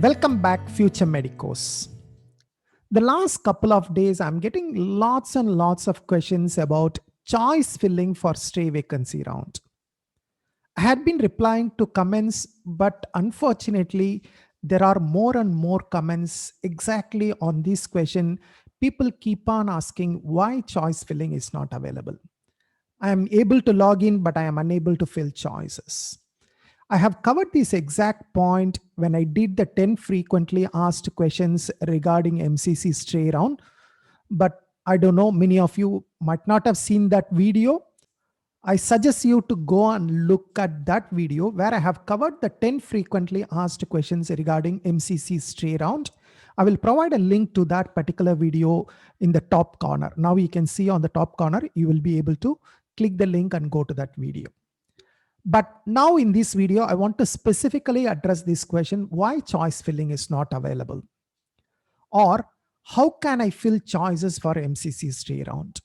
Welcome back, future medicos. The last couple of days, I'm getting lots and lots of questions about choice filling for stray vacancy round. I had been replying to comments, but unfortunately, there are more and more comments exactly on this question. People keep on asking why choice filling is not available. I am able to log in, but I am unable to fill choices. I have covered this exact point when I did the 10 frequently asked questions regarding MCC stray round, but I don't know, many of you might not have seen that video. I suggest you to go and look at that video where I have covered the 10 frequently asked questions regarding MCC stray round. I will provide a link to that particular video in the top corner. Now you can see on the top corner, you will be able to click the link and go to that video. But now in this video, I want to specifically address this question, why choice filling is not available? Or how can I fill choices for MCC stray round?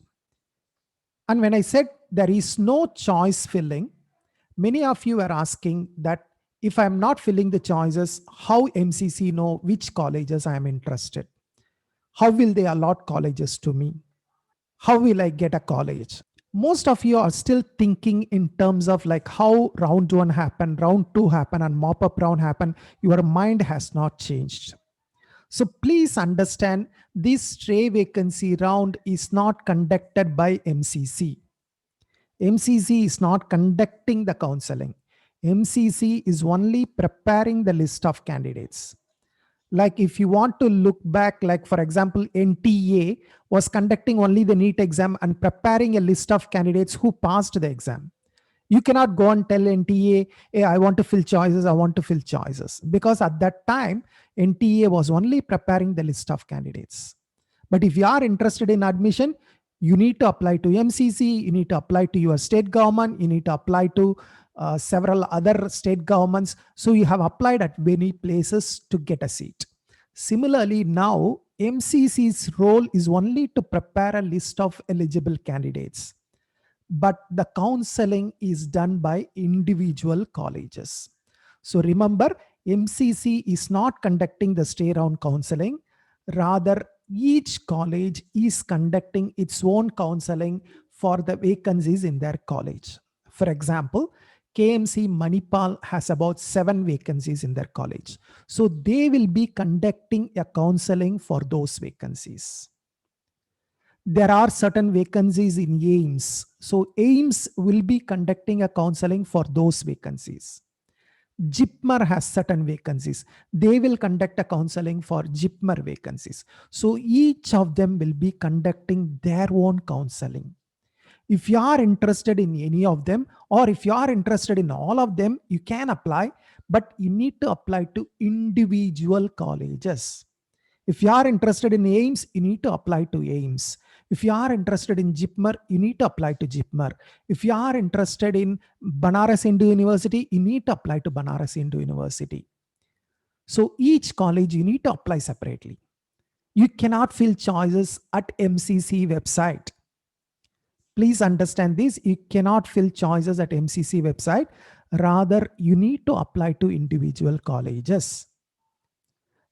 And when I said there is no choice filling, many of you are asking that if I'm not filling the choices, how MCC know which colleges I am interested? How will they allot colleges to me? How will I get a college? Most of you are still thinking in terms of like how round one happened, round two happened, and mop up round happened. Your mind has not changed. So please understand, this stray vacancy round is not conducted by MCC. MCC is not conducting the counseling. MCC is only preparing the list of candidates. Like if you want to look back, like for example, NTA was conducting only the NEET exam and preparing a list of candidates who passed the exam. You cannot go and tell NTA, hey, I want to fill choices, I want to fill choices. Because at that time, NTA was only preparing the list of candidates. But if you are interested in admission, you need to apply to MCC, you need to apply to your state government, you need to apply to several other state governments. So you have applied at many places to get a seat. Similarly, now MCC's role is only to prepare a list of eligible candidates, but the counseling is done by individual colleges. So remember, MCC is not conducting the stay round counseling. Rather, each college is conducting its own counseling for the vacancies in their college. For example, KMC Manipal has about 7 vacancies in their college. So they will be conducting a counseling for those vacancies. There are certain vacancies in AIMS. So AIMS will be conducting a counseling for those vacancies. JIPMER has certain vacancies. They will conduct a counseling for JIPMER vacancies. So each of them will be conducting their own counseling. If you are interested in any of them, or if you are interested in all of them, you can apply, but you need to apply to individual colleges. If you are interested in AIMS, you need to apply to AIMS. If you are interested in JIPMER, you need to apply to JIPMER. If you are interested in Banaras Hindu University, you need to apply to Banaras Hindu University. So each college you need to apply separately. You cannot fill choices at MCC website. Please understand this, you cannot fill choices at MCC website. Rather, you need to apply to individual colleges.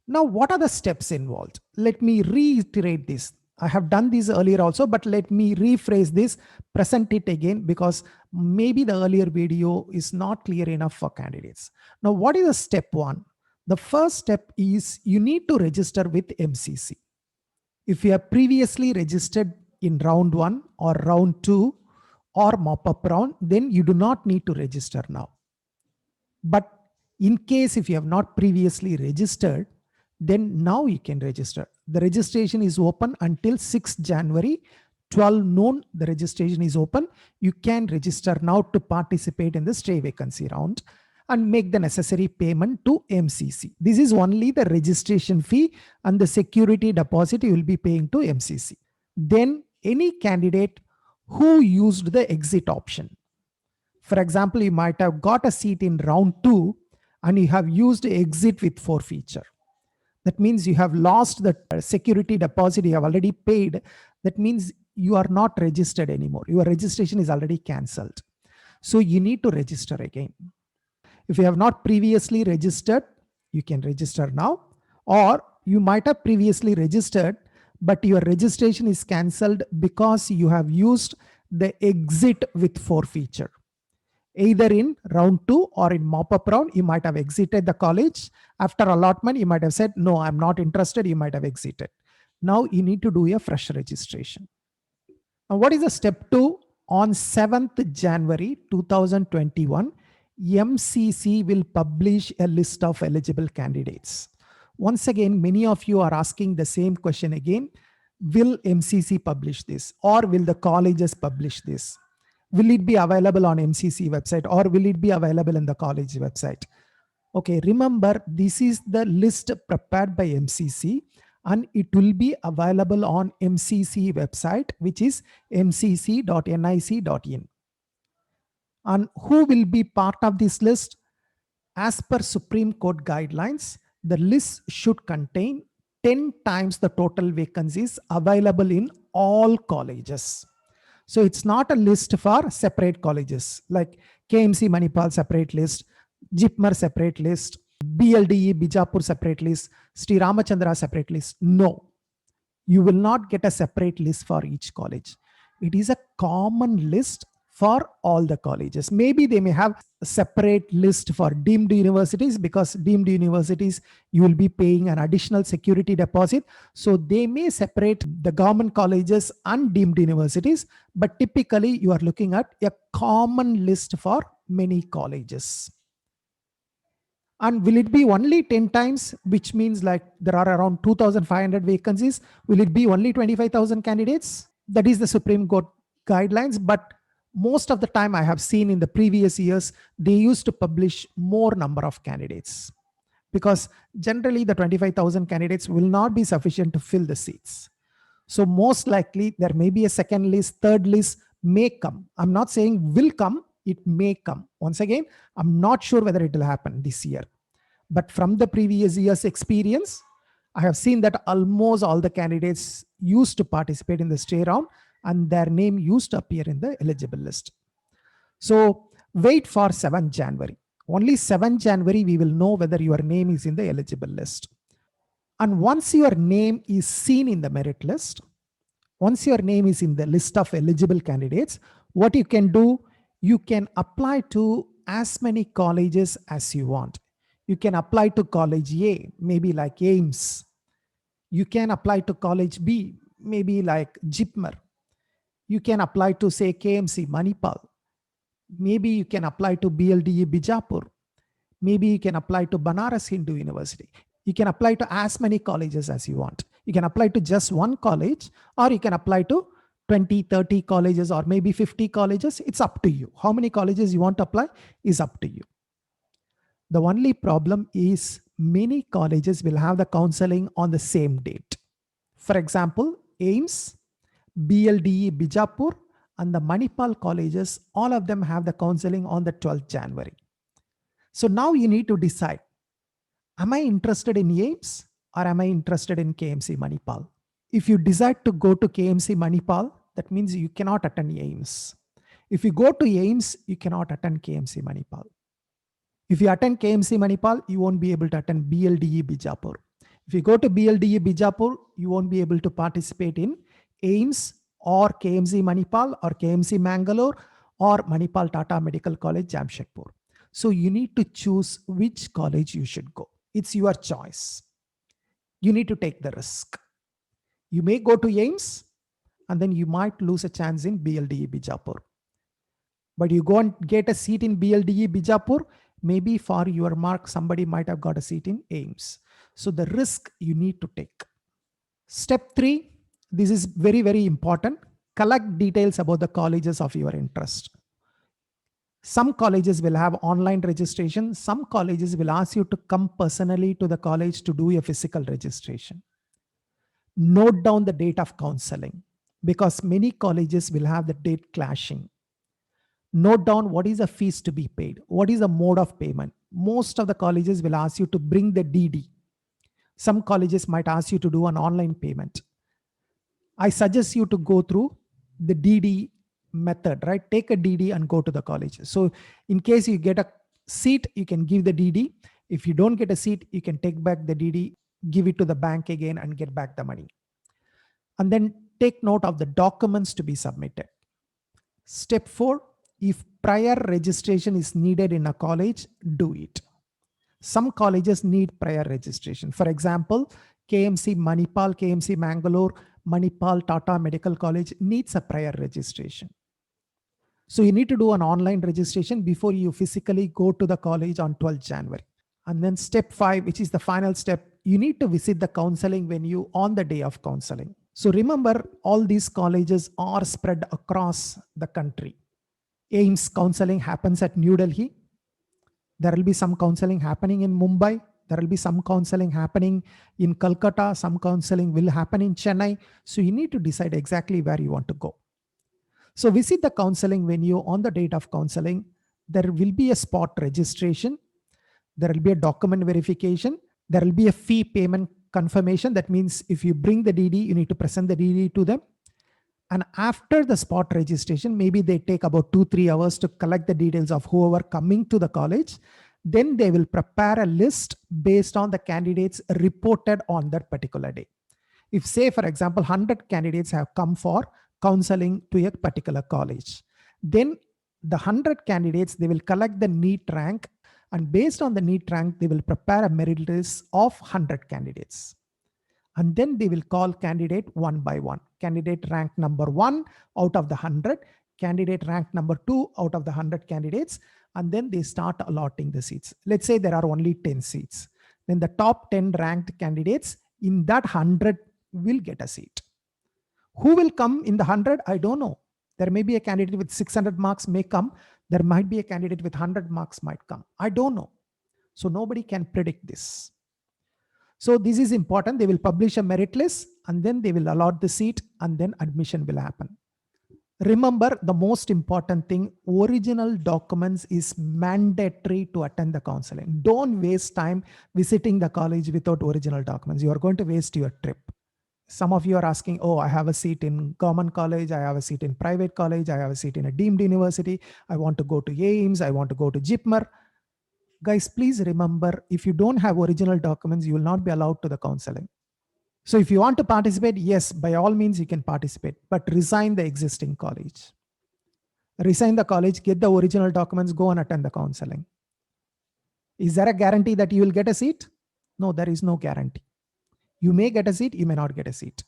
Now, what are the steps involved? Let me reiterate this. I have done this earlier also, but let me rephrase this, present it again, because maybe the earlier video is not clear enough for candidates. Now, what is the step one? The first step is you need to register with MCC. If you have previously registered in round 1 or round 2 or mop-up round, then you do not need to register now. But in case if you have not previously registered, then now you can register. The registration is open until 6th January, 12 noon, the registration is open. You can register now to participate in the stray vacancy round and make the necessary payment to MCC. This is only the registration fee, and the security deposit you will be paying to MCC. Then any candidate who used the exit option. For example, you might have got a seat in round 2 and you have used exit with forfeiture. That means you have lost the security deposit you have already paid. That means you are not registered anymore. Your registration is already cancelled. So you need to register again. If you have not previously registered, You can register now, or you might have previously registered, but your registration is cancelled because you have used the exit with forfeiture. Either in round 2 or in mop-up round, you might have exited the college. After allotment, you might have said, no, I'm not interested. You might have exited. Now you need to do a fresh registration. Now, what is the step 2? On 7th January 2021, MCC will publish a list of eligible candidates. Once again, many of you are asking the same question again. Will MCC publish this, or will the colleges publish this? Will it be available on MCC website, or will it be available in the college website? Okay, remember, this is the list prepared by MCC, and it will be available on MCC website, which is mcc.nic.in. And who will be part of this list? As per Supreme Court guidelines, the list should contain 10 times the total vacancies available in all colleges. So it's not a list for separate colleges like KMC Manipal separate list, JIPMER separate list, BLDE Bijapur separate list, Sri Ramachandra separate list. No, you will not get a separate list for each college. It is a common list for all the colleges. Maybe they may have a separate list for deemed universities, because deemed universities, you will be paying an additional security deposit. So they may separate the government colleges and deemed universities, but typically you are looking at a common list for many colleges. And will it be only 10 times, which means like there are around 2,500 vacancies? Will it be only 25,000 candidates? That is the Supreme Court guidelines. But most of the time I have seen in the previous years, they used to publish more number of candidates, because generally the 25,000 candidates will not be sufficient to fill the seats. So most likely there may be a second list, third list may come. I'm not saying will come, it may come. Once again, I'm not sure whether it will happen this year. But from the previous year's experience, I have seen that almost all the candidates used to participate in the stay round, and their name used to appear in the eligible list. So wait for 7th January. Only 7th January we will know whether your name is in the eligible list. And once your name is seen in the merit list, once your name is in the list of eligible candidates, what you can do, you can apply to as many colleges as you want. You can apply to college A, maybe like AIMS. You can apply to college B, maybe like JIPMER. You can apply to, say, KMC Manipal. Maybe you can apply to BLDE Bijapur. Maybe you can apply to Banaras Hindu University. You can apply to as many colleges as you want. You can apply to just one college, or you can apply to 20, 30 colleges, or maybe 50 colleges. It's up to you. How many colleges you want to apply is up to you. The only problem is many colleges will have the counseling on the same date. For example, AIMS, BLDE Bijapur, and the Manipal colleges, all of them have the counseling on the 12th January. So now you need to decide, am I interested in AIMS or am I interested in KMC Manipal? If you decide to go to KMC Manipal, that means you cannot attend AIMS. If you go to AIMS, you cannot attend KMC Manipal. If you attend KMC Manipal, you won't be able to attend BLDE Bijapur. If you go to BLDE Bijapur, you won't be able to participate in AIMS or KMC Manipal or KMC Mangalore or Manipal Tata Medical College, Jamshedpur. So you need to choose which college you should go. It's your choice. You need to take the risk. You may go to AIMS and then you might lose a chance in BLDE Bijapur. But you go and get a seat in BLDE Bijapur, maybe for your mark, somebody might have got a seat in AIMS. So the risk you need to take. Step 3, this is very, very important. Collect details about the colleges of your interest. Some colleges will have online registration. Some colleges will ask you to come personally to the college to do a physical registration. Note down the date of counseling, because many colleges will have the date clashing. Note down what is the fees to be paid. What is the mode of payment? Most of the colleges will ask you to bring the DD. Some colleges might ask you to do an online payment. I suggest you to go through the DD method, right? Take a DD and go to the college. So in case you get a seat, you can give the DD. If you don't get a seat, you can take back the DD, give it to the bank again and get back the money. And then take note of the documents to be submitted. Step 4, if prior registration is needed in a college, do it. Some colleges need prior registration. For example, KMC Manipal, KMC Mangalore, Manipal Tata Medical College needs a prior registration. So you need to do an online registration before you physically go to the college on 12th January. And then step 5, which is the final step, you need to visit the counseling venue on the day of counseling. So remember, all these colleges are spread across the country. AIMS counseling happens at New Delhi. There will be some counseling happening in Mumbai. There will be some counseling happening in Calcutta. Some counseling will happen in Chennai. So you need to decide exactly where you want to go. So visit the counseling venue on the date of counseling. There will be a spot registration. There will be a document verification. There will be a fee payment confirmation. That means if you bring the DD, you need to present the DD to them. And after the spot registration, maybe they take about 2-3 hours to collect the details of whoever coming to the college. Then they will prepare a list based on the candidates reported on that particular day. If, say, for example, 100 candidates have come for counseling to a particular college, then the 100 candidates, they will collect the NEET rank, and based on the NEET rank, they will prepare a merit list of 100 candidates. And then they will call candidate one by one. Candidate rank number 1 out of the 100, candidate rank number 2 out of the 100 candidates, and then they start allotting the seats. Let's say there are only 10 seats. Then the top 10 ranked candidates in that 100 will get a seat. Who will come in the 100? I don't know. There may be a candidate with 600 marks may come. There might be a candidate with 100 marks might come. I don't know. So nobody can predict this. So this is important. They will publish a merit list and then they will allot the seat and then admission will happen. Remember, the most important thing, original documents is mandatory to attend the counseling. Don't waste time visiting the college without original documents. You are going to waste your trip. Some of you are asking, oh, I have a seat in government college, I have a seat in private college, I have a seat in a deemed university, I want to go to AIMS, I want to go to JIPMER. Guys, please remember, if you don't have original documents, you will not be allowed to the counseling. So if you want to participate, yes, by all means you can participate, but resign the existing college. Resign the college, get the original documents, go and attend the counseling. Is there a guarantee that you will get a seat? No, there is no guarantee. You may get a seat, you may not get a seat,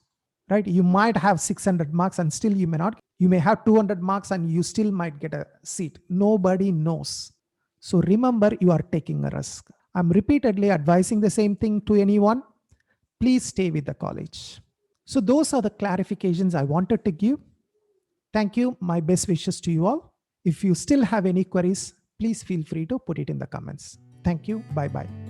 right? You might have 600 marks and still you may not. You may have 200 marks and you still might get a seat. Nobody knows. So remember, you are taking a risk. I'm repeatedly advising the same thing to anyone. Please stay with the college. So those are the clarifications I wanted to give. Thank you. My best wishes to you all. If you still have any queries, please feel free to put it in the comments. Thank you. Bye-bye.